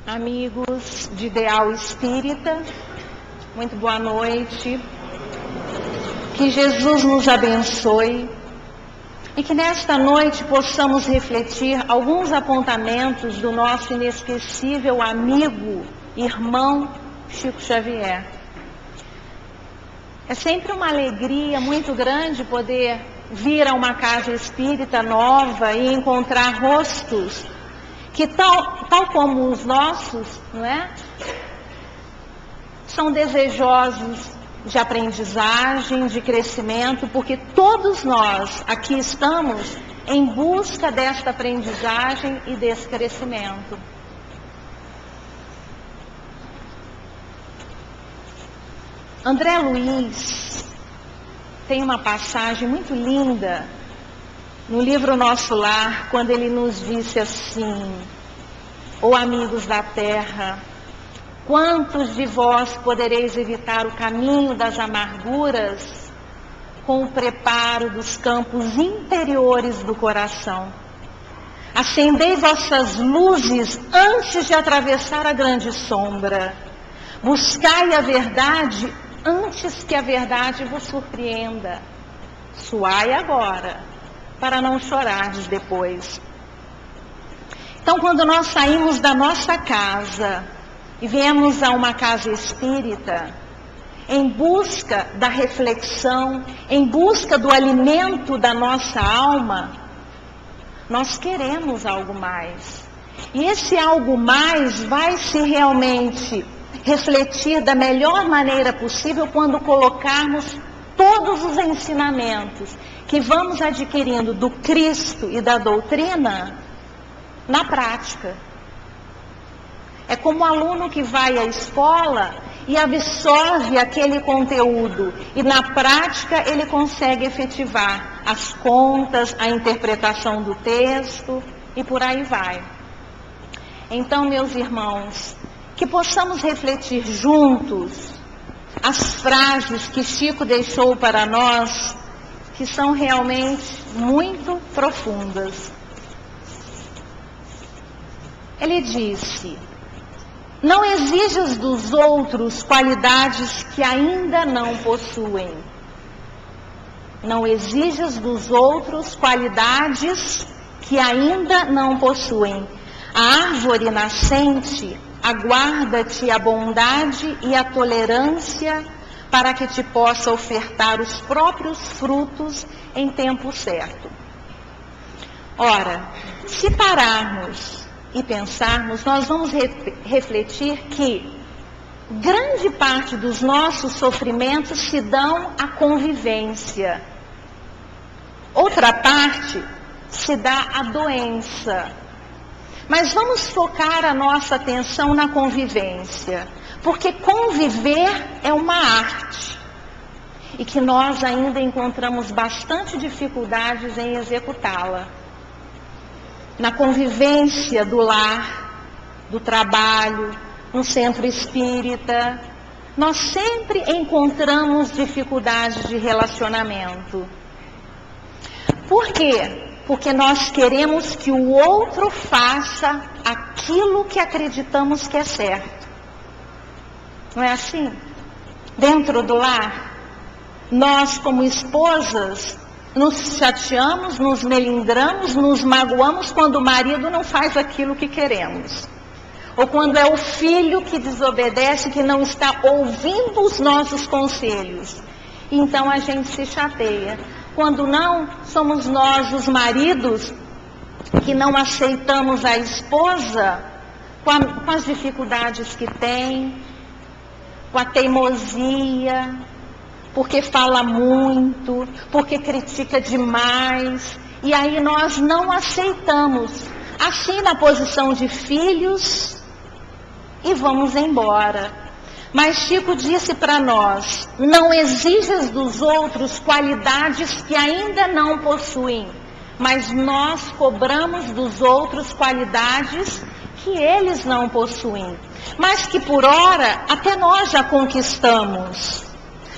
amigos de Ideal Espírita, muito boa noite. Que Jesus nos abençoe e que nesta noite possamos refletir alguns apontamentos do nosso inesquecível amigo, irmão Chico Xavier. É sempre uma alegria muito grande poder vir a uma casa espírita nova e encontrar rostos que tal como os nossos, não é? São desejosos de aprendizagem, de crescimento, porque todos nós aqui estamos em busca desta aprendizagem e desse crescimento. André Luiz tem uma passagem muito linda no livro Nosso Lar, quando ele nos disse assim: ó amigos da terra, quantos de vós podereis evitar o caminho das amarguras com o preparo dos campos interiores do coração? Acendei vossas luzes antes de atravessar a grande sombra. Buscai a verdade antes que a verdade vos surpreenda. Suai agora, para não chorardes depois. Então, quando nós saímos da nossa casa e viemos a uma casa espírita, em busca da reflexão, em busca do alimento da nossa alma, nós queremos algo mais. E esse algo mais vai se realmente refletir da melhor maneira possível quando colocarmos todos os ensinamentos que vamos adquirindo do Cristo e da doutrina na prática. É como o aluno que vai à escola e absorve aquele conteúdo e na prática ele consegue efetivar as contas, a interpretação do texto e por aí vai. Então, meus irmãos, que possamos refletir juntos as frases que Chico deixou para nós, que são realmente muito profundas. Ele disse: não exijas dos outros qualidades que ainda não possuem. Não exijas dos outros qualidades que ainda não possuem. A árvore nascente aguarda-te a bondade e a tolerância para que te possa ofertar os próprios frutos em tempo certo. Ora, se pararmos e pensarmos, nós vamos refletir que grande parte dos nossos sofrimentos se dão à convivência. Outra parte se dá à doença. Mas vamos focar a nossa atenção na convivência, porque conviver é uma arte e que nós ainda encontramos bastante dificuldades em executá-la. Na convivência do lar, do trabalho, no centro espírita, nós sempre encontramos dificuldades de relacionamento. Por quê? Porque nós queremos que o outro faça aquilo que acreditamos que é certo. Não é assim? Dentro do lar, nós como esposas nos chateamos, nos melindramos, nos magoamos quando o marido não faz aquilo que queremos. Ou quando é o filho que desobedece, que não está ouvindo os nossos conselhos. Então a gente se chateia. Quando não, somos nós, os maridos, que não aceitamos a esposa com as dificuldades que tem, com a teimosia, porque fala muito, porque critica demais, e aí nós não aceitamos, assim na posição de filhos, e vamos embora. Mas Chico disse para nós: não exijas dos outros qualidades que ainda não possuem, mas nós cobramos dos outros qualidades que eles não possuem, mas que por ora até nós já conquistamos,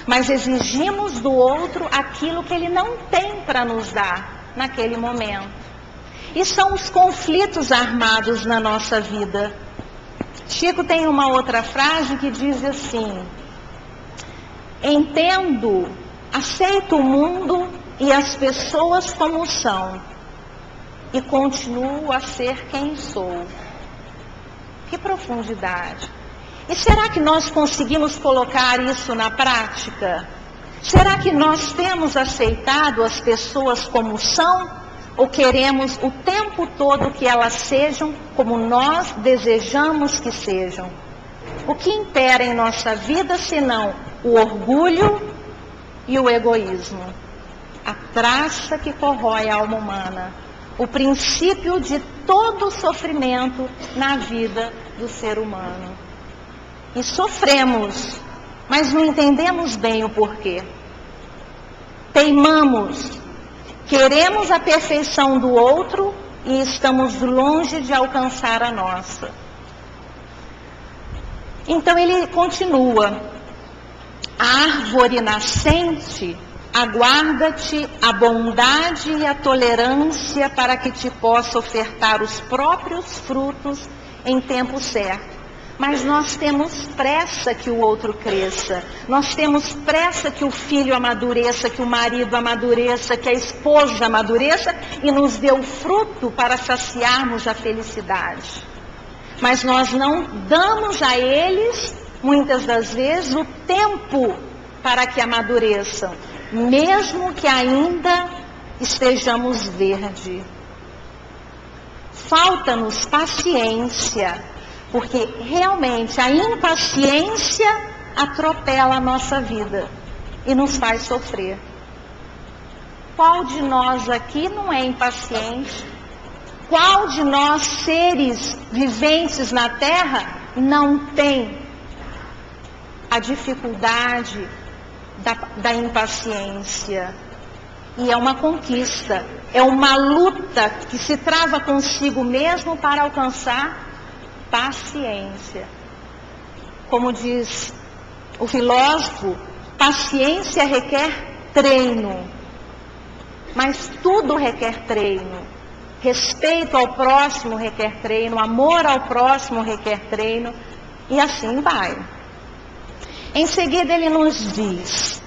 mas exigimos do outro aquilo que ele não tem para nos dar naquele momento. E são os conflitos armados na nossa vida. Chico tem uma outra frase que diz assim: entendo, aceito o mundo e as pessoas como são, e continuo a ser quem sou. Que profundidade! E será que nós conseguimos colocar isso na prática? Será que nós temos aceitado as pessoas como são? Ou queremos o tempo todo que elas sejam como nós desejamos que sejam? O que impera em nossa vida senão o orgulho e o egoísmo? A traça que corrói a alma humana, o princípio de todo sofrimento na vida do ser humano. E sofremos, mas não entendemos bem o porquê. Teimamos, queremos a perfeição do outro e estamos longe de alcançar a nossa. Então ele continua: a árvore nascente aguarda-te a bondade e a tolerância para que te possa ofertar os próprios frutos em tempo certo. Mas nós temos pressa que o outro cresça, nós temos pressa que o filho amadureça, que o marido amadureça, que a esposa amadureça e nos dê o fruto para saciarmos a felicidade. Mas nós não damos a eles, muitas das vezes, o tempo para que amadureçam, mesmo que ainda estejamos verde. Falta-nos paciência, porque realmente a impaciência atropela a nossa vida e nos faz sofrer. Qual de nós aqui não é impaciente? Qual de nós, seres viventes na Terra, não tem a dificuldade da impaciência? E é uma conquista, é uma luta que se trava consigo mesmo para alcançar paciência. Como diz o filósofo, paciência requer treino. Mas tudo requer treino. Respeito ao próximo requer treino, amor ao próximo requer treino, e assim vai. Em seguida ele nos diz: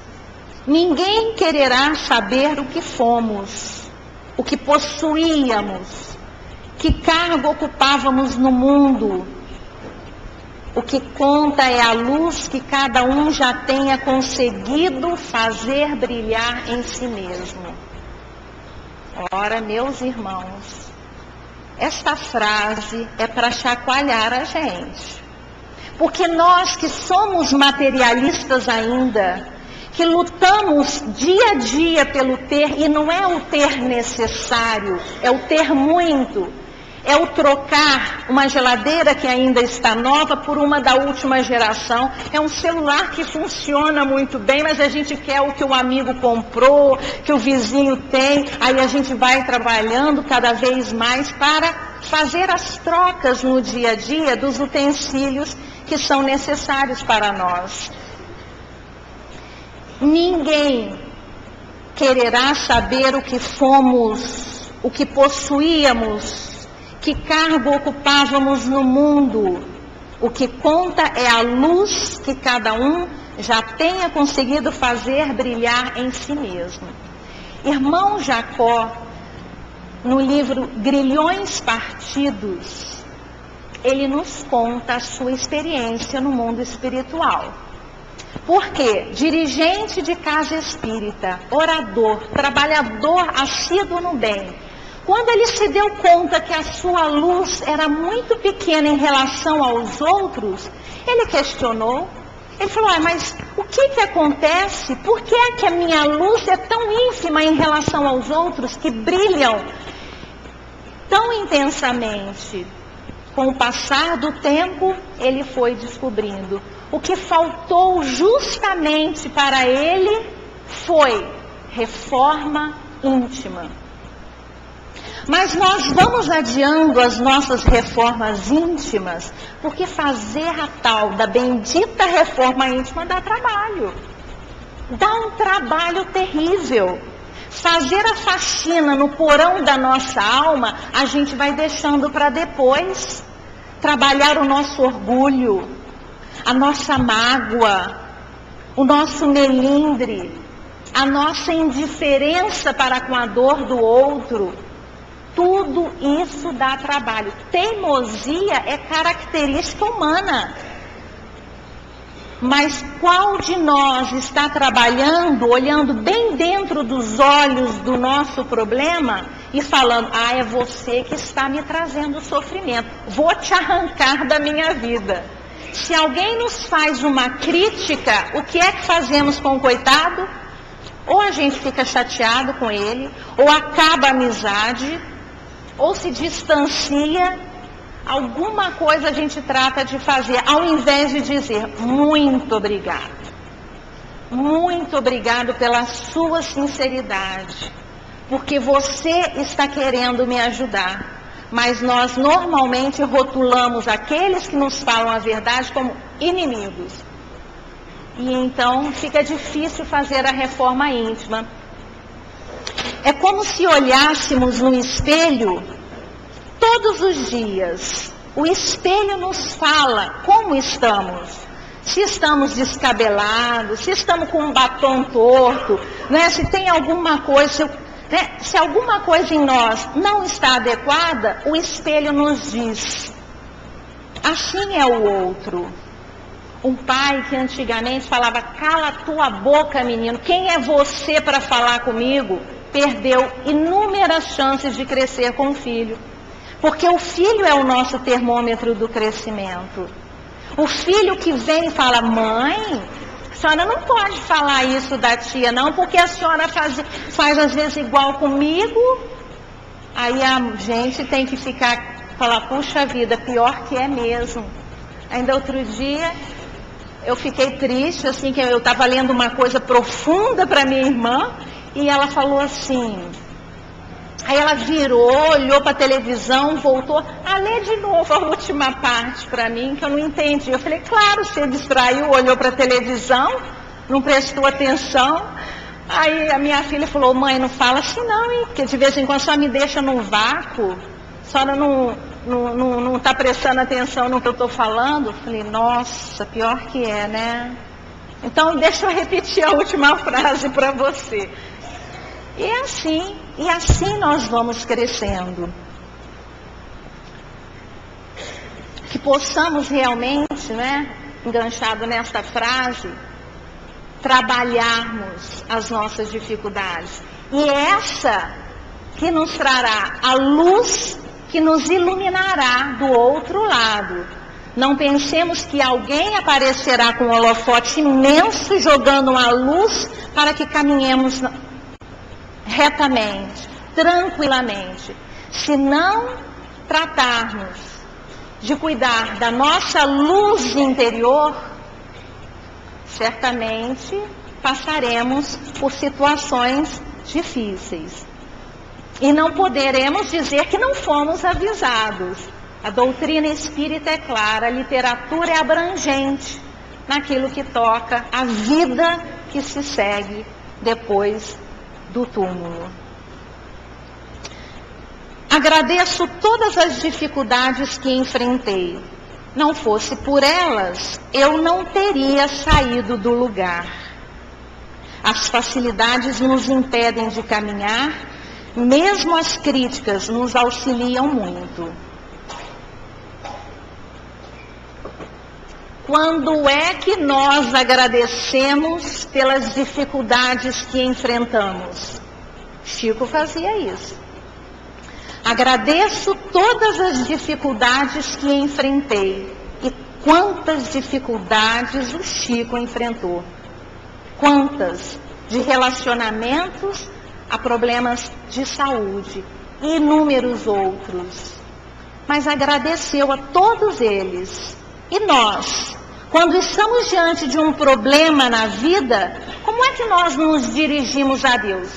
ninguém quererá saber o que fomos, o que possuíamos, que cargo ocupávamos no mundo. O que conta é a luz que cada um já tenha conseguido fazer brilhar em si mesmo. Ora, meus irmãos, esta frase é para chacoalhar a gente. Porque nós que somos materialistas ainda, que lutamos dia a dia pelo ter, e não é o ter necessário, é o ter muito. É o trocar uma geladeira que ainda está nova por uma da última geração. É um celular que funciona muito bem, mas a gente quer o que o amigo comprou, que o vizinho tem. Aí a gente vai trabalhando cada vez mais para fazer as trocas no dia a dia dos utensílios que são necessários para nós. Ninguém quererá saber o que fomos, o que possuíamos, que cargo ocupávamos no mundo. O que conta é a luz que cada um já tenha conseguido fazer brilhar em si mesmo. Irmão Jacó, no livro Grilhões Partidos, ele nos conta a sua experiência no mundo espiritual. Porque dirigente de casa espírita, orador, trabalhador assíduo no bem, quando ele se deu conta que a sua luz era muito pequena em relação aos outros, ele questionou. Ele falou: mas o que acontece? Por que é que a minha luz é tão ínfima em relação aos outros que brilham tão intensamente? Com o passar do tempo, ele foi descobrindo. O que faltou justamente para ele foi reforma íntima. Mas nós vamos adiando as nossas reformas íntimas, porque fazer a tal da bendita reforma íntima dá trabalho. Dá um trabalho terrível. Fazer a faxina no porão da nossa alma, a gente vai deixando para depois. trabalhar o nosso orgulho, a nossa mágoa, o nosso melindre, a nossa indiferença para com a dor do outro. Tudo isso dá trabalho. Teimosia é característica humana. Mas qual de nós está trabalhando, olhando bem dentro dos olhos do nosso problema e falando: ah, é você que está me trazendo sofrimento, vou te arrancar da minha vida. Se alguém nos faz uma crítica, o que é que fazemos com o coitado? Ou a gente fica chateado com ele, ou acaba a amizade, ou se distancia. Alguma coisa a gente trata de fazer, ao invés de dizer: muito obrigado. Muito obrigado pela sua sinceridade, porque você está querendo me ajudar. Mas nós normalmente rotulamos aqueles que nos falam a verdade como inimigos. E então fica difícil fazer a reforma íntima. É como se olhássemos no espelho todos os dias. O espelho nos fala como estamos. Se estamos descabelados, se estamos com um batom torto, né? Se tem alguma coisa, né? Se alguma coisa em nós não está adequada, o espelho nos diz: assim é o outro. Um pai que antigamente falava: cala a tua boca, menino, quem é você para falar comigo? Perdeu inúmeras chances de crescer com o filho. Porque o filho é o nosso termômetro do crescimento. O filho que vem e fala: mãe, a senhora não pode falar isso da tia não, porque a senhora faz às vezes igual comigo. Aí a gente tem que falar: puxa vida, pior que é mesmo. Ainda outro dia eu fiquei triste, assim, que eu estava lendo uma coisa profunda para minha irmã, e ela falou assim. Aí ela virou, olhou para a televisão, voltou a ler de novo a última parte para mim, que eu não entendi. Eu falei: claro, você distraiu, olhou para a televisão, não prestou atenção. Aí a minha filha falou: mãe, não fala assim não, hein? Porque de vez em quando só me deixa num vácuo, a senhora não está prestando atenção no que eu estou falando. Eu falei: nossa, pior que é, né? Então deixa eu repetir a última frase para você. E assim nós vamos crescendo. Que possamos realmente, né, enganchado nesta frase, trabalharmos as nossas dificuldades. E essa que nos trará a luz que nos iluminará do outro lado. Não pensemos que alguém aparecerá com um holofote imenso jogando uma luz para que caminhemos retamente, tranquilamente. Se não tratarmos de cuidar da nossa luz interior, certamente passaremos por situações difíceis. E não poderemos dizer que não fomos avisados. A doutrina espírita é clara, a literatura é abrangente naquilo que toca a vida que se segue depois do túmulo. Agradeço todas as dificuldades que enfrentei. Não fosse por elas, eu não teria saído do lugar. As facilidades nos impedem de caminhar, mesmo as críticas nos auxiliam muito. Quando é que nós agradecemos pelas dificuldades que enfrentamos? Chico fazia isso. Agradeço todas as dificuldades que enfrentei. E quantas dificuldades o Chico enfrentou? Quantas? De relacionamentos a problemas de saúde e inúmeros outros. Mas agradeceu a todos eles. E nós, quando estamos diante de um problema na vida, como é que nós nos dirigimos a Deus?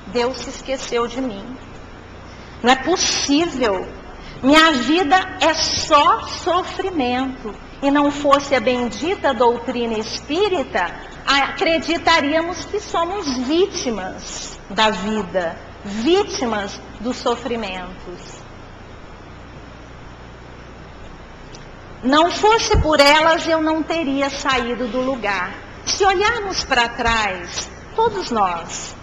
Deus se esqueceu de mim. Não é possível. Minha vida é só sofrimento. E não fosse a bendita doutrina espírita, acreditaríamos que somos vítimas da vida, vítimas dos sofrimentos. Não fosse por elas, eu não teria saído do lugar. Se olharmos para trás, todos nós,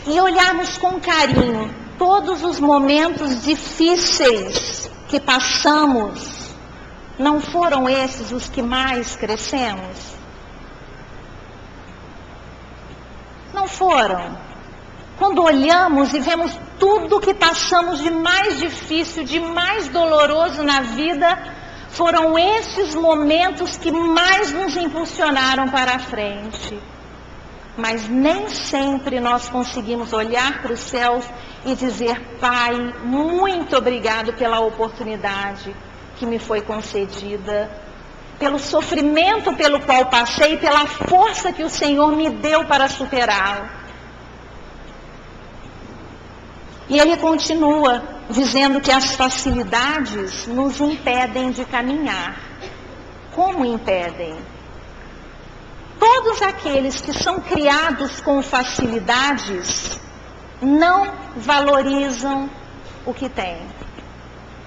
e olharmos com carinho todos os momentos difíceis que passamos, não foram esses os que mais crescemos? Não foram? Quando olhamos e vemos tudo que passamos de mais difícil, de mais doloroso na vida, foram esses momentos que mais nos impulsionaram para a frente. Mas nem sempre nós conseguimos olhar para os céus e dizer: Pai, muito obrigado pela oportunidade que me foi concedida, pelo sofrimento pelo qual passei, pela força que o Senhor me deu para superá-lo. E ele continua dizendo que as facilidades nos impedem de caminhar. Como impedem? Todos aqueles que são criados com facilidades não valorizam o que têm.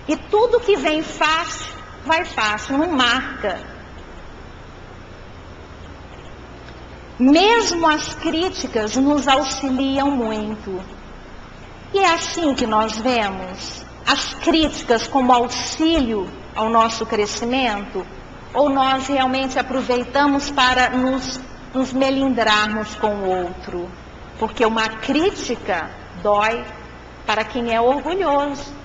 E tudo que vem fácil, vai fácil, não marca. Mesmo as críticas nos auxiliam muito. E é assim que nós vemos as críticas como auxílio ao nosso crescimento? Ou nós realmente aproveitamos para nos melindrarmos com o outro? Porque uma crítica dói para quem é orgulhoso.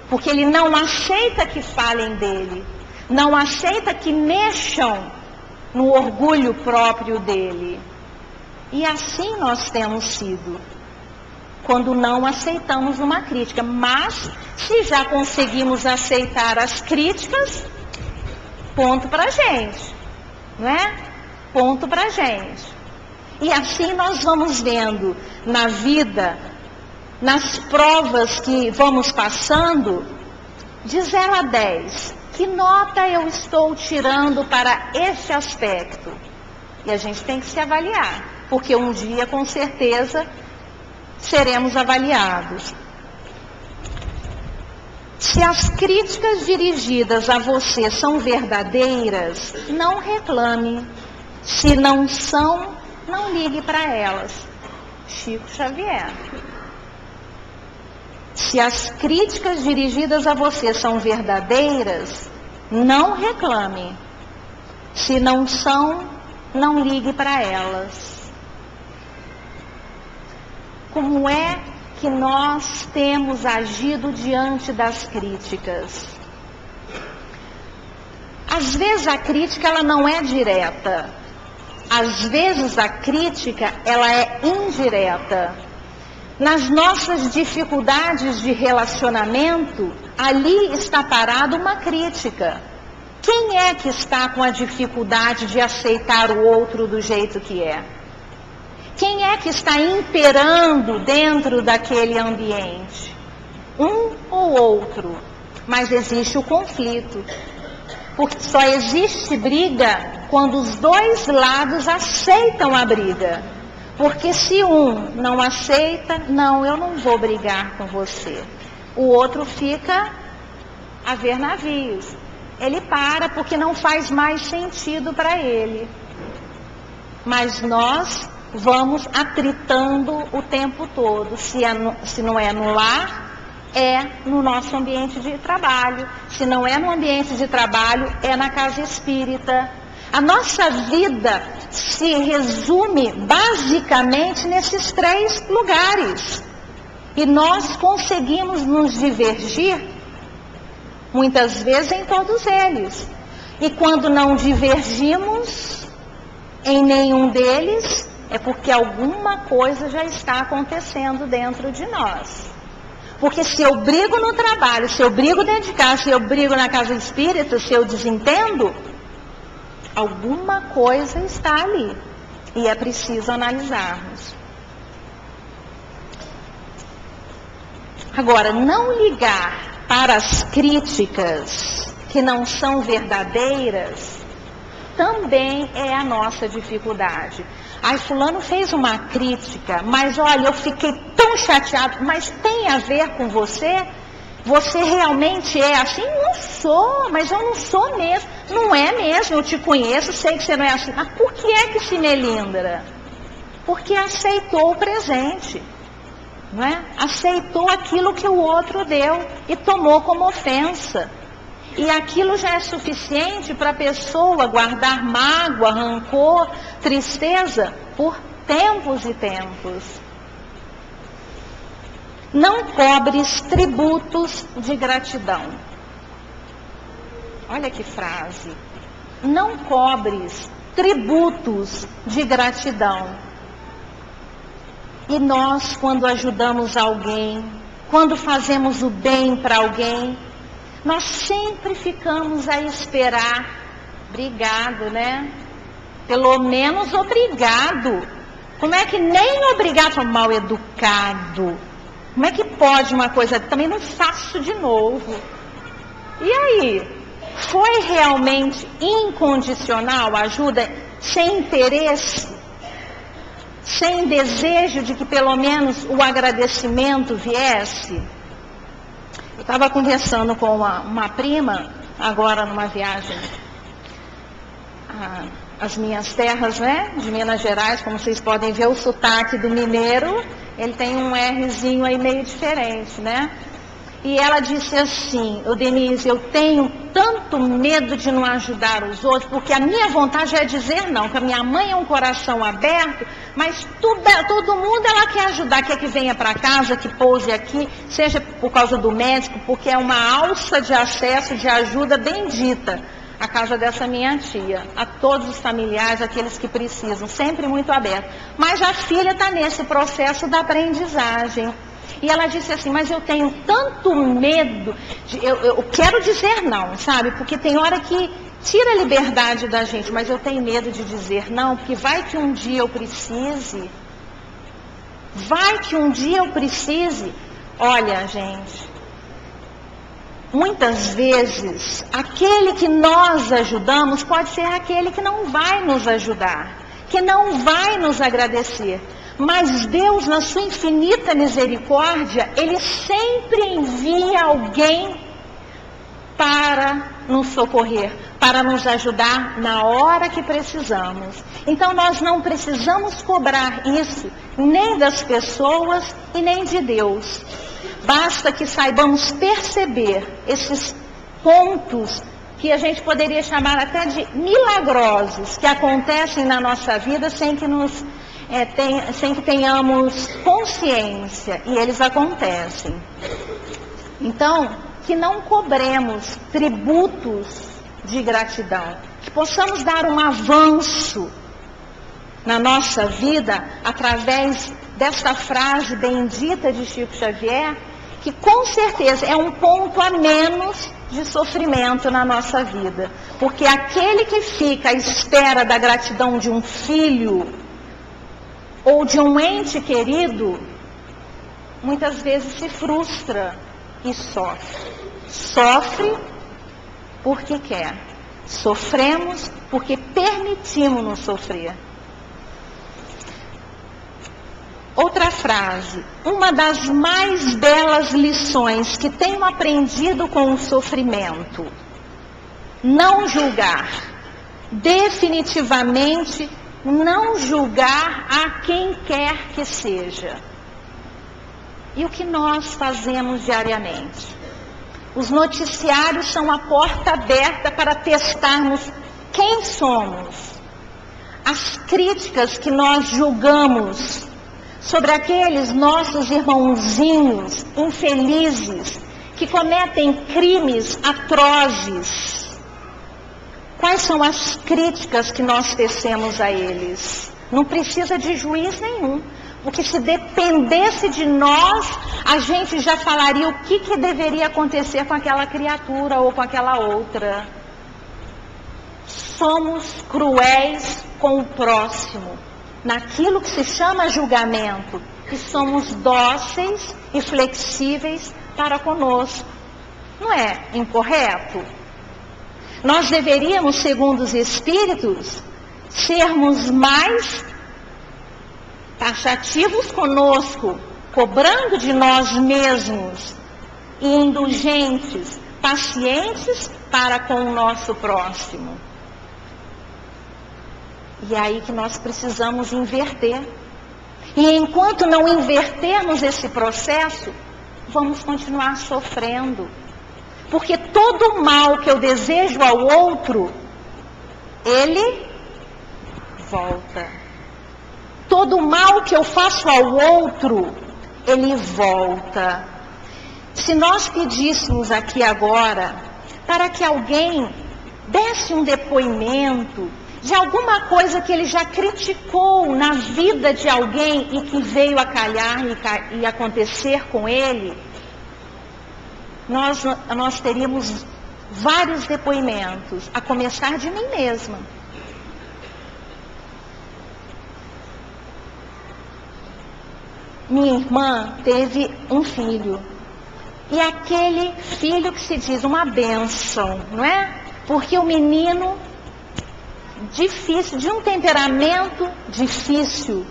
Porque ele não aceita que falem dele, não aceita que mexam no orgulho próprio dele. E assim nós temos sido, quando não aceitamos uma crítica. Mas, se já conseguimos aceitar as críticas, ponto pra gente, não é? Ponto pra gente. E assim nós vamos vendo na vida, nas provas que vamos passando, de 0 a 10, que nota eu estou tirando para esse aspecto? E a gente tem que se avaliar, porque um dia, com certeza, seremos avaliados. Se as críticas dirigidas a você são verdadeiras, não reclame. Se não são, não ligue para elas. Chico Xavier. Se as críticas dirigidas a você são verdadeiras, não reclame. Se não são, não ligue para elas. Como é que nós temos agido diante das críticas? Às vezes a crítica ela não é direta. Às vezes a crítica ela é indireta. Nas nossas dificuldades de relacionamento, ali está parada uma crítica. Quem é que está com a dificuldade de aceitar o outro do jeito que é? Quem é que está imperando dentro daquele ambiente? Um ou outro. Mas existe o conflito. Porque só existe briga quando os dois lados aceitam a briga. Porque se um não aceita, não, eu não vou brigar com você. O outro fica a ver navios. Ele para porque não faz mais sentido para ele. Mas nós vamos atritando o tempo todo. Se não é no lar, é no nosso ambiente de trabalho. Se não é no ambiente de trabalho, é na casa espírita. A nossa vida se resume basicamente nesses 3 lugares. E nós conseguimos nos divergir, muitas vezes, em todos eles. E quando não divergimos em nenhum deles, é porque alguma coisa já está acontecendo dentro de nós. Porque se eu brigo no trabalho, se eu brigo dentro de casa, se eu brigo na casa espírita, se eu desentendo, alguma coisa está ali. E é preciso analisarmos. Agora, não ligar para as críticas que não são verdadeiras também é a nossa dificuldade. Ai, fulano fez uma crítica, mas olha, eu fiquei tão chateado, mas tem a ver com você? Você realmente é assim? Não sou, mas eu não sou mesmo. Não é mesmo, eu te conheço, sei que você não é assim. Mas por que é que se melindra? Porque aceitou o presente, não é? Aceitou aquilo que o outro deu e tomou como ofensa. E aquilo já é suficiente para a pessoa guardar mágoa, rancor, tristeza por tempos e tempos. Não cobres tributos de gratidão. Olha que frase. Não cobres tributos de gratidão. E nós, quando ajudamos alguém, quando fazemos o bem para alguém, nós sempre ficamos a esperar. Obrigado, né? Pelo menos obrigado. Como é que nem obrigado, mal educado? Como é que pode uma coisa? Também não faço de novo. E aí? Foi realmente incondicional a ajuda, sem interesse, sem desejo de que pelo menos o agradecimento viesse? Eu estava conversando com uma prima, agora numa viagem às minhas terras, né, de Minas Gerais. Como vocês podem ver, o sotaque do mineiro, ele tem um Rzinho aí meio diferente, né? E ela disse assim: Denise, eu tenho tanto medo de não ajudar os outros, porque a minha vontade é dizer não, que a minha mãe é um coração aberto, mas todo mundo ela quer ajudar, quer que venha para casa, que pouse aqui, seja por causa do médico, porque é uma alça de acesso, de ajuda bendita, a casa dessa minha tia, a todos os familiares, aqueles que precisam, sempre muito aberto. Mas a filha está nesse processo da aprendizagem. E ela disse assim: mas eu tenho tanto medo, eu quero dizer não, sabe? Porque tem hora que tira a liberdade da gente, mas eu tenho medo de dizer não, porque vai que um dia eu precise. Vai que um dia eu precise. Olha, gente, muitas vezes, aquele que nós ajudamos pode ser aquele que não vai nos ajudar, que não vai nos agradecer. Mas Deus, na sua infinita misericórdia, Ele sempre envia alguém para nos socorrer, para nos ajudar na hora que precisamos. Então nós não precisamos cobrar isso, nem das pessoas e nem de Deus. Basta que saibamos perceber esses pontos que a gente poderia chamar até de milagrosos, que acontecem na nossa vida sem que tenhamos consciência, e eles acontecem. Então, que não cobremos tributos de gratidão, que possamos dar um avanço na nossa vida através desta frase bendita de Chico Xavier, que com certeza é um ponto a menos de sofrimento na nossa vida, porque aquele que fica à espera da gratidão de um filho ou de um ente querido, muitas vezes se frustra e sofre. Sofre porque quer. Sofremos porque permitimos-nos sofrer. Outra frase: uma das mais belas lições que tenho aprendido com o sofrimento: não julgar. Definitivamente não julgar a quem quer que seja. E o que nós fazemos diariamente? Os noticiários são a porta aberta para testarmos quem somos. As críticas que nós julgamos sobre aqueles nossos irmãozinhos infelizes que cometem crimes atrozes. Quais são as críticas que nós tecemos a eles? Não precisa de juiz nenhum, porque se dependesse de nós, a gente já falaria o que deveria acontecer com aquela criatura ou com aquela outra. Somos cruéis com o próximo, naquilo que se chama julgamento, e somos dóceis e flexíveis para conosco. Não é incorreto? Nós deveríamos, segundo os Espíritos, sermos mais taxativos conosco, cobrando de nós mesmos e indulgentes, pacientes para com o nosso próximo. E é aí que nós precisamos inverter. E enquanto não invertermos esse processo, vamos continuar sofrendo. Porque todo mal que eu desejo ao outro, ele volta. Todo mal que eu faço ao outro, ele volta. Se nós pedíssemos aqui agora, para que alguém desse um depoimento de alguma coisa que ele já criticou na vida de alguém e que veio a calhar e acontecer com ele, nós teríamos vários depoimentos, a começar de mim mesma. Minha irmã teve um filho, e aquele filho que se diz uma bênção, não é? Porque o menino difícil, de um temperamento difícil.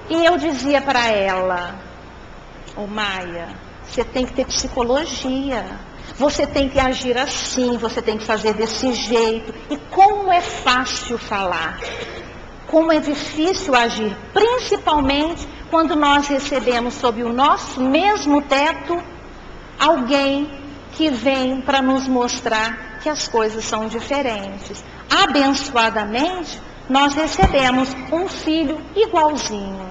E eu dizia para ela: ô Maia, você tem que ter psicologia, você tem que agir assim, você tem que fazer desse jeito. E como é fácil falar, como é difícil agir, principalmente quando nós recebemos sob o nosso mesmo teto alguém que vem para nos mostrar que as coisas são diferentes. Abençoadamente, nós recebemos um filho igualzinho.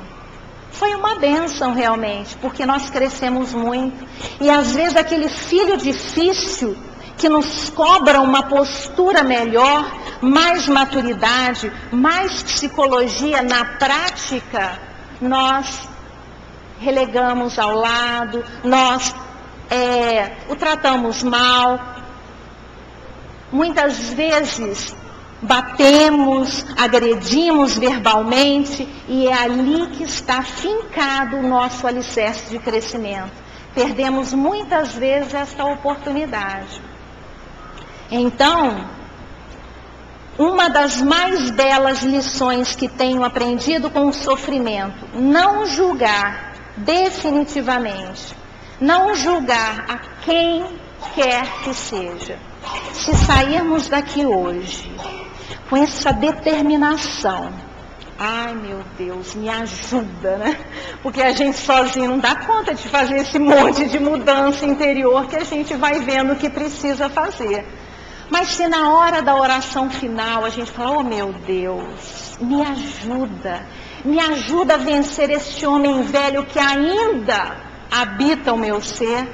Foi uma bênção realmente, porque nós crescemos muito. E às vezes aquele filho difícil, que nos cobra uma postura melhor, mais maturidade, mais psicologia na prática, nós relegamos ao lado, nós o tratamos mal. Muitas vezes batemos, agredimos verbalmente, e é ali que está fincado o nosso alicerce de crescimento. Perdemos muitas vezes esta oportunidade. Então, uma das mais belas lições que tenho aprendido com o sofrimento: não julgar definitivamente, não julgar a quem quer que seja. Se sairmos daqui hoje com essa determinação, ai meu Deus, me ajuda, né? Porque a gente sozinho não dá conta de fazer esse monte de mudança interior que a gente vai vendo que precisa fazer. Mas se na hora da oração final a gente fala: oh meu Deus, me ajuda a vencer este homem velho que ainda habita o meu ser,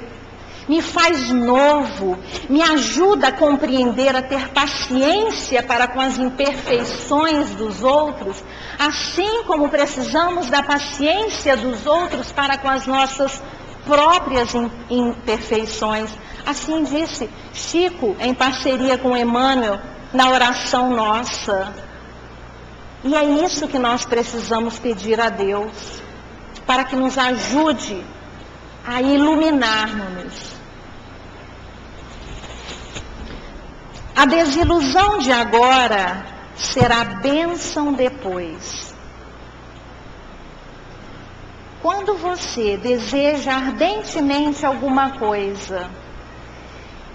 me faz novo, me ajuda a compreender, a ter paciência para com as imperfeições dos outros, assim como precisamos da paciência dos outros para com as nossas próprias imperfeições. Assim disse Chico, em parceria com Emmanuel, na oração nossa. E é isso que nós precisamos pedir a Deus, para que nos ajude a iluminar-nos. A desilusão de agora será bênção depois. Quando você deseja ardentemente alguma coisa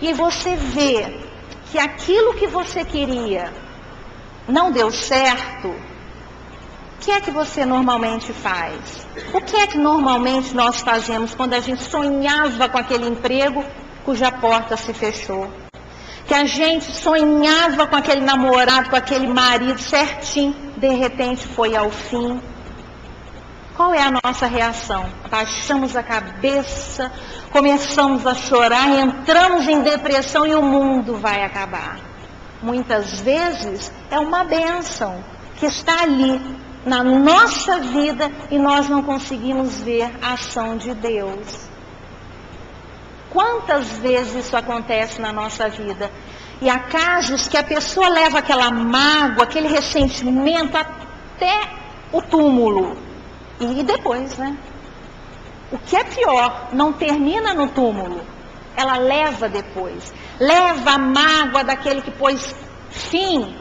e você vê que aquilo que você queria não deu certo, o que é que você normalmente faz? O que é que normalmente nós fazemos quando a gente sonhava com aquele emprego cuja porta se fechou? Que a gente sonhava com aquele namorado, com aquele marido certinho, de repente foi ao fim. Qual é a nossa reação? Baixamos a cabeça, começamos a chorar, entramos em depressão e o mundo vai acabar. Muitas vezes é uma bênção que está ali na nossa vida e nós não conseguimos ver a ação de Deus. Quantas vezes isso acontece na nossa vida? E há casos que a pessoa leva aquela mágoa, aquele ressentimento até o túmulo. E depois, né? O que é pior, não termina no túmulo. Ela leva depois. Leva a mágoa daquele que pôs fim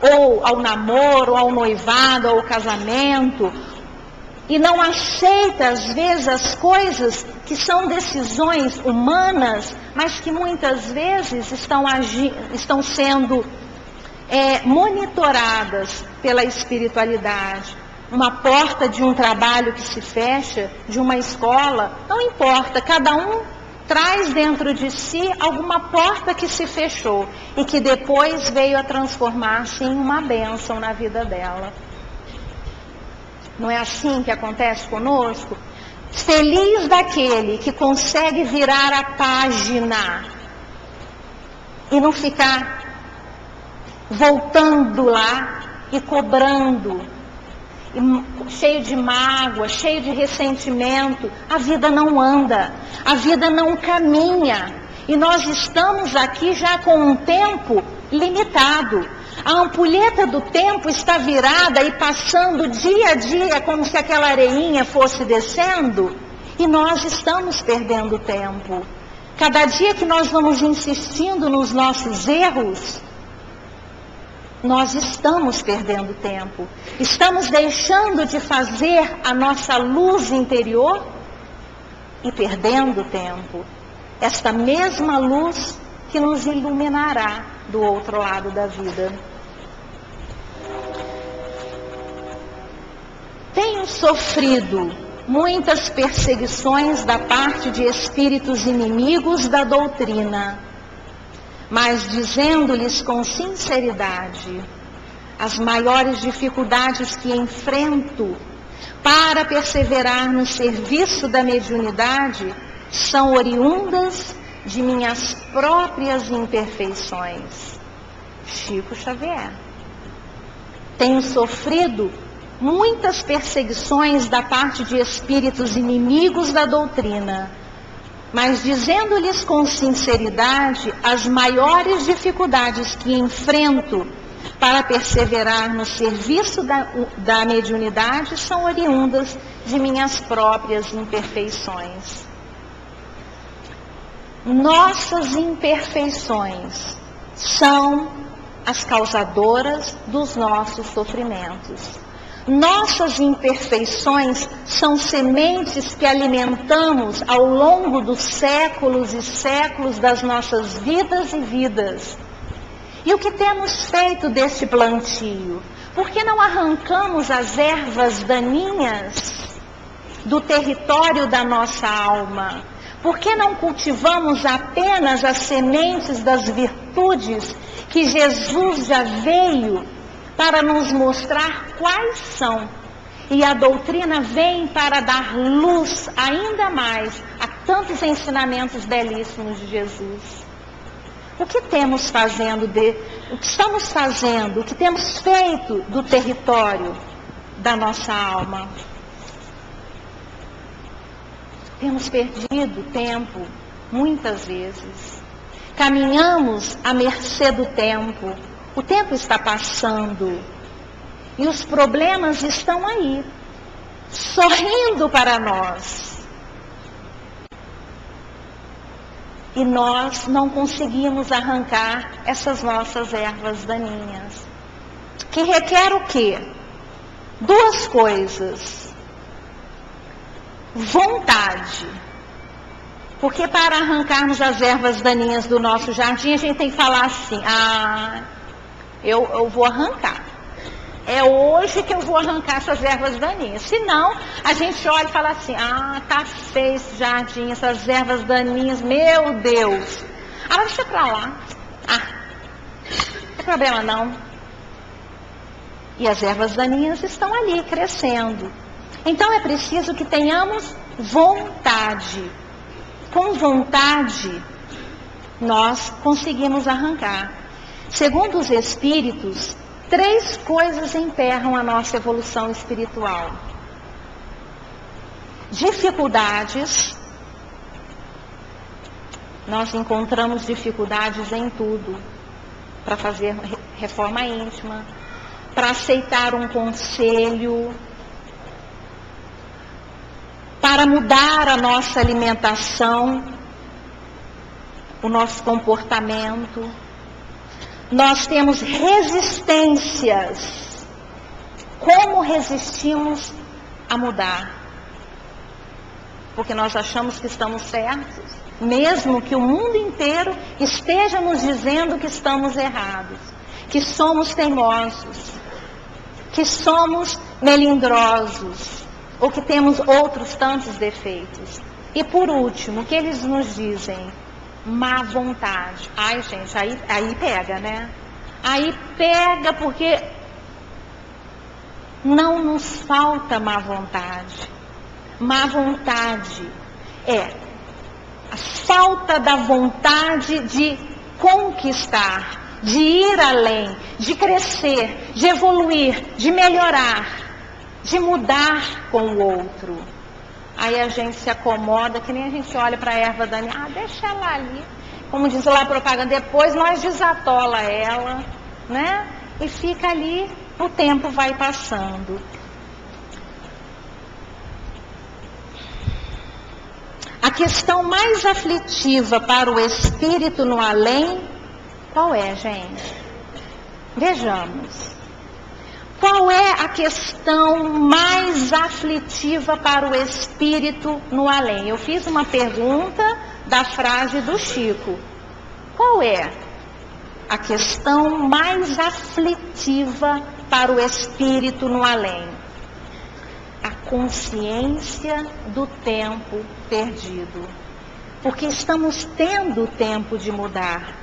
ou ao namoro, ou ao noivado, ou ao casamento, e não aceita, às vezes, as coisas que são decisões humanas, mas que muitas vezes estão sendo monitoradas pela espiritualidade. Uma porta de um trabalho que se fecha, de uma escola, não importa, cada um traz dentro de si alguma porta que se fechou e que depois veio a transformar-se em uma bênção na vida dela. Não é assim que acontece conosco? Feliz daquele que consegue virar a página e não ficar voltando lá e cobrando, cheio de mágoa, cheio de ressentimento. A vida não anda, a vida não caminha. E nós estamos aqui já com um tempo limitado. A ampulheta do tempo está virada e passando dia a dia, como se aquela areinha fosse descendo, e nós estamos perdendo tempo. Cada dia que nós vamos insistindo nos nossos erros, nós estamos perdendo tempo. Estamos deixando de fazer a nossa luz interior e perdendo tempo. Esta mesma luz que nos iluminará do outro lado da vida. Tenho sofrido muitas perseguições da parte de espíritos inimigos da doutrina, mas dizendo-lhes com sinceridade, as maiores dificuldades que enfrento para perseverar no serviço da mediunidade são oriundas de minhas próprias imperfeições. Chico Xavier. Tenho sofrido muitas perseguições da parte de espíritos inimigos da doutrina, mas dizendo-lhes com sinceridade, as maiores dificuldades que enfrento para perseverar no serviço da mediunidade são oriundas de minhas próprias imperfeições. Nossas imperfeições são as causadoras dos nossos sofrimentos. Nossas imperfeições são sementes que alimentamos ao longo dos séculos e séculos das nossas vidas e vidas. E o que temos feito deste plantio? Por que não arrancamos as ervas daninhas do território da nossa alma? Por que não cultivamos apenas as sementes das virtudes que Jesus já veio para nos mostrar quais são? E a doutrina vem para dar luz ainda mais a tantos ensinamentos belíssimos de Jesus. O que temos fazendo, o que estamos fazendo, o que temos feito do território da nossa alma? Temos perdido tempo, muitas vezes. Caminhamos à mercê do tempo. O tempo está passando. E os problemas estão aí, sorrindo para nós. E nós não conseguimos arrancar essas nossas ervas daninhas. Que requer o quê? Duas coisas. Vontade. Porque para arrancarmos as ervas daninhas do nosso jardim, a gente tem que falar assim, eu vou arrancar. É hoje que eu vou arrancar essas ervas daninhas. Senão, a gente olha e fala assim, tá feio esse jardim, essas ervas daninhas, meu Deus. Deixa pra lá. Não tem problema não. E as ervas daninhas estão ali, crescendo. Então é preciso que tenhamos vontade. Com vontade, nós conseguimos arrancar. Segundo os espíritos, 3 coisas emperram a nossa evolução espiritual. Dificuldades. Nós encontramos dificuldades em tudo. Para fazer reforma íntima, para aceitar um conselho, para mudar a nossa alimentação, o nosso comportamento. Nós temos resistências. Como resistimos a mudar. Porque nós achamos que estamos certos, mesmo que o mundo inteiro esteja nos dizendo que estamos errados, que somos teimosos, que somos melindrosos, ou que temos outros tantos defeitos. E por último, o que eles nos dizem? Má vontade. Ai, gente, aí pega, né? Aí pega, porque não nos falta má vontade. Má vontade é a falta da vontade de conquistar, de ir além, de crescer, de evoluir, de melhorar, de mudar com o outro. Aí a gente se acomoda, que nem a gente olha para a erva daninha, deixa ela ali. Como diz lá a propaganda, depois nós desatola ela, né? E fica ali, o tempo vai passando. A questão mais aflitiva para o espírito no além, qual é, gente? Vejamos. Qual é a questão mais aflitiva para o espírito no além? Eu fiz uma pergunta da frase do Chico. Qual é a questão mais aflitiva para o espírito no além? A consciência do tempo perdido. Porque estamos tendo tempo de mudar.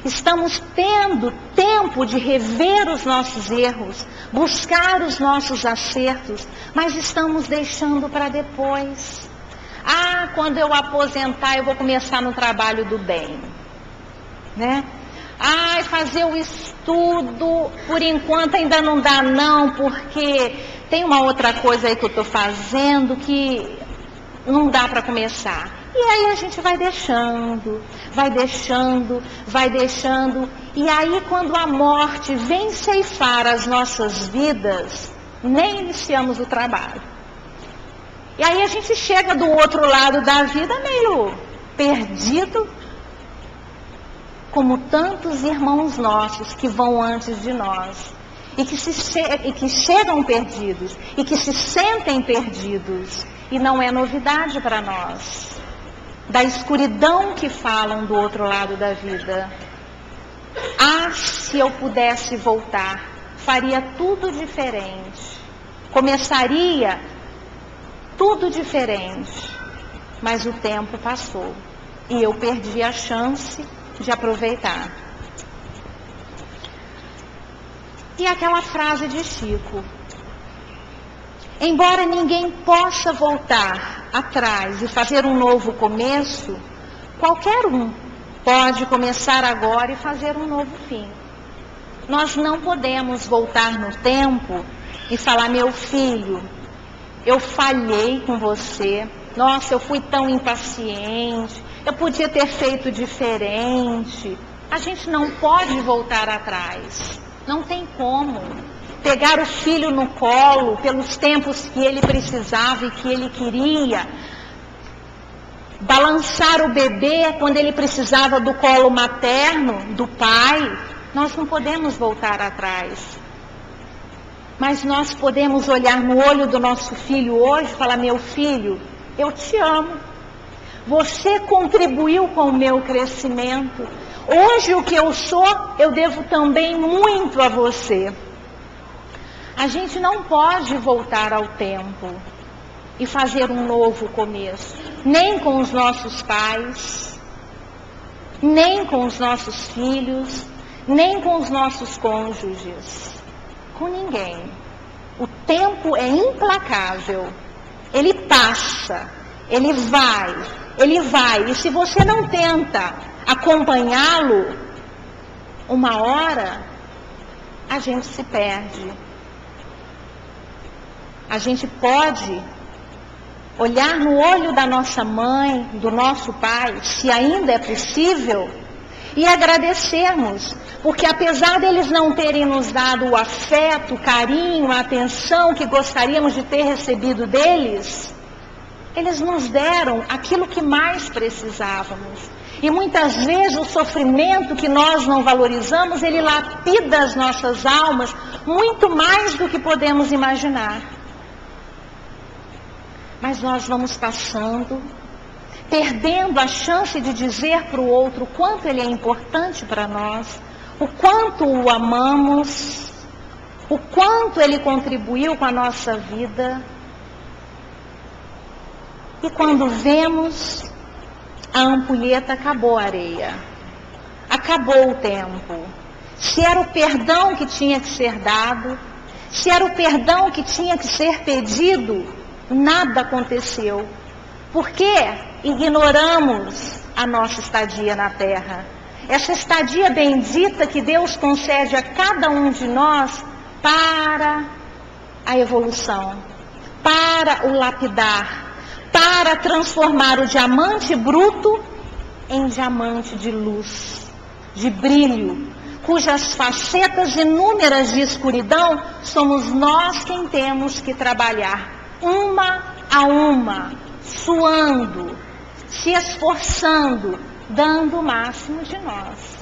Estamos tendo tempo de rever os nossos erros, buscar os nossos acertos, mas estamos deixando para depois. Quando eu aposentar, eu vou começar no trabalho do bem, né? Fazer o estudo, por enquanto ainda não dá não, porque tem uma outra coisa aí que eu estou fazendo que não dá para começar. E aí a gente vai deixando, vai deixando, vai deixando. E aí quando a morte vem ceifar as nossas vidas, nem iniciamos o trabalho. E aí a gente chega do outro lado da vida meio perdido, como tantos irmãos nossos que vão antes de nós. E que chegam perdidos, e que se sentem perdidos. E não é novidade para nós. Da escuridão que falam do outro lado da vida. Se eu pudesse voltar, faria tudo diferente. Começaria tudo diferente. Mas o tempo passou. E eu perdi a chance de aproveitar. E aquela frase de Chico. Embora ninguém possa voltar atrás e fazer um novo começo, qualquer um pode começar agora e fazer um novo fim. Nós não podemos voltar no tempo e falar, meu filho, eu falhei com você, nossa, eu fui tão impaciente, eu podia ter feito diferente. A gente não pode voltar atrás, não tem como. Pegar o filho no colo pelos tempos que ele precisava e que ele queria. Balançar o bebê quando ele precisava do colo materno, do pai. Nós não podemos voltar atrás. Mas nós podemos olhar no olho do nosso filho hoje e falar, meu filho, eu te amo. Você contribuiu com o meu crescimento. Hoje o que eu sou, eu devo também muito a você. A gente não pode voltar ao tempo e fazer um novo começo, nem com os nossos pais, nem com os nossos filhos, nem com os nossos cônjuges, com ninguém. O tempo é implacável, ele passa, ele vai, e se você não tenta acompanhá-lo, uma hora a gente se perde. A gente pode olhar no olho da nossa mãe, do nosso pai, se ainda é possível, e agradecermos, porque apesar deles não terem nos dado o afeto, o carinho, a atenção que gostaríamos de ter recebido deles, eles nos deram aquilo que mais precisávamos. E muitas vezes o sofrimento que nós não valorizamos, ele lapida as nossas almas muito mais do que podemos imaginar. mas nós vamos passando, perdendo a chance de dizer para o outro o quanto ele é importante para nós, o quanto o amamos, o quanto ele contribuiu com a nossa vida. E quando vemos, a ampulheta acabou a areia, acabou o tempo. Se era o perdão que tinha que ser dado, se era o perdão que tinha que ser pedido, nada aconteceu. Porque ignoramos a nossa estadia na terra. Essa estadia bendita que Deus concede a cada um de nós para a evolução, para o lapidar, para transformar o diamante bruto em diamante de luz, de brilho, cujas facetas inúmeras de escuridão somos nós quem temos que trabalhar, uma a uma, suando, se esforçando, dando o máximo de nós.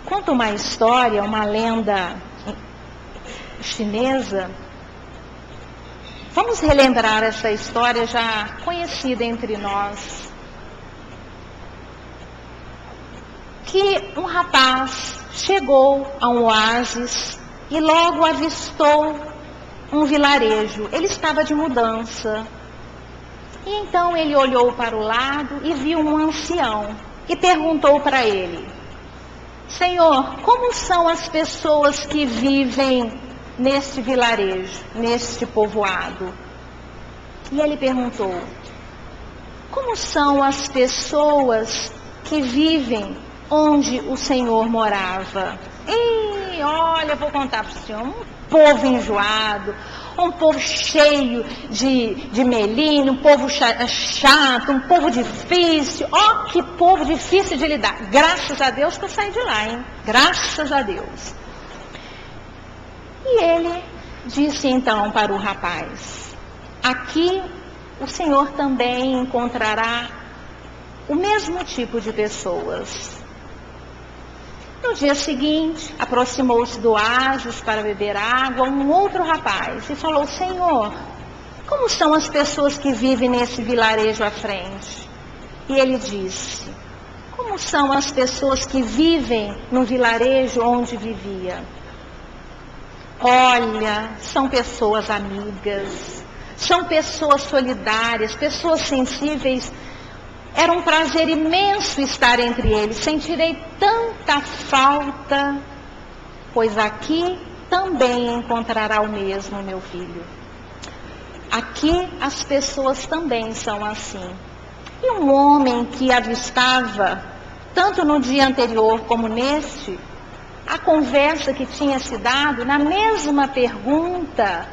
Conta uma história, uma lenda chinesa. Vamos relembrar essa história já conhecida entre nós. Que um rapaz chegou a um oásis e logo avistou um vilarejo. Ele estava de mudança. E então ele olhou para o lado e viu um ancião e perguntou para ele: Senhor, como são as pessoas que vivem neste vilarejo, neste povoado? E ele perguntou: como são as pessoas que vivem onde o Senhor morava? E olha, eu vou contar para o senhor, um povo enjoado, um povo cheio de melindre, um povo chato, um povo difícil. Ó, que povo difícil de lidar. Graças a Deus que eu saí de lá, hein? Graças a Deus. E ele disse então para o rapaz: aqui o Senhor também encontrará o mesmo tipo de pessoas. No dia seguinte, aproximou-se do oásis para beber água um outro rapaz e falou: Senhor, como são as pessoas que vivem nesse vilarejo à frente? E ele disse: como são as pessoas que vivem no vilarejo onde vivia? Olha, são pessoas amigas, são pessoas solidárias, pessoas sensíveis. Era um prazer imenso estar entre eles. Sentirei tanta falta, pois aqui também encontrará o mesmo, meu filho. Aqui as pessoas também são assim. E um homem que avistava, tanto no dia anterior como neste, a conversa que tinha se dado na mesma pergunta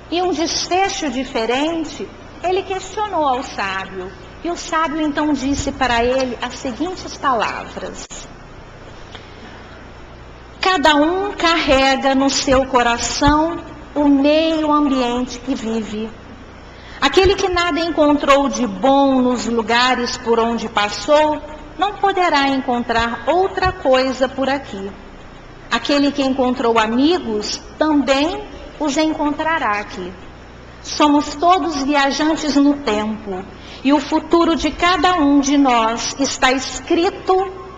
e um desfecho diferente, ele questionou ao sábio. E o sábio então disse para ele as seguintes palavras: cada um carrega no seu coração o meio ambiente que vive. Aquele que nada encontrou de bom nos lugares por onde passou, não poderá encontrar outra coisa por aqui. Aquele que encontrou amigos, também os encontrará aqui. Somos todos viajantes no tempo, e o futuro de cada um de nós está escrito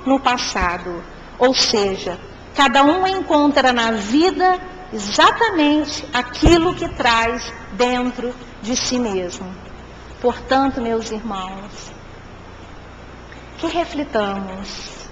no passado. Ou seja, cada um encontra na vida exatamente aquilo que traz dentro de si mesmo. Portanto, meus irmãos, que reflitamos,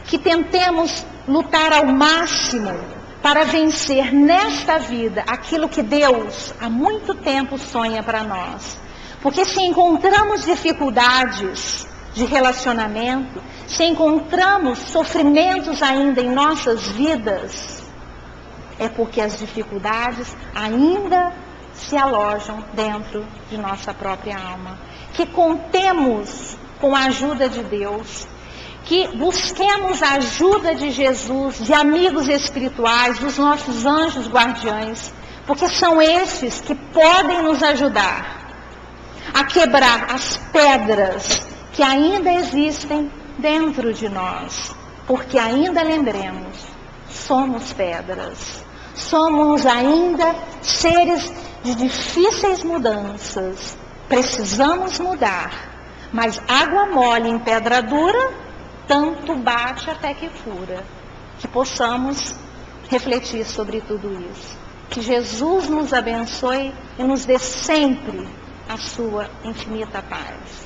que tentemos lutar ao máximo para vencer nesta vida aquilo que Deus há muito tempo sonha para nós. Porque se encontramos dificuldades de relacionamento, se encontramos sofrimentos ainda em nossas vidas, é porque as dificuldades ainda se alojam dentro de nossa própria alma. Que contemos com a ajuda de Deus, que busquemos a ajuda de Jesus, de amigos espirituais, dos nossos anjos guardiães, porque são estes que podem nos ajudar a quebrar as pedras que ainda existem dentro de nós. Porque ainda lembremos, somos pedras. Somos ainda seres de difíceis mudanças. Precisamos mudar. Mas água mole em pedra dura, tanto bate até que fura. Que possamos refletir sobre tudo isso. Que Jesus nos abençoe e nos dê sempre a sua infinita paz.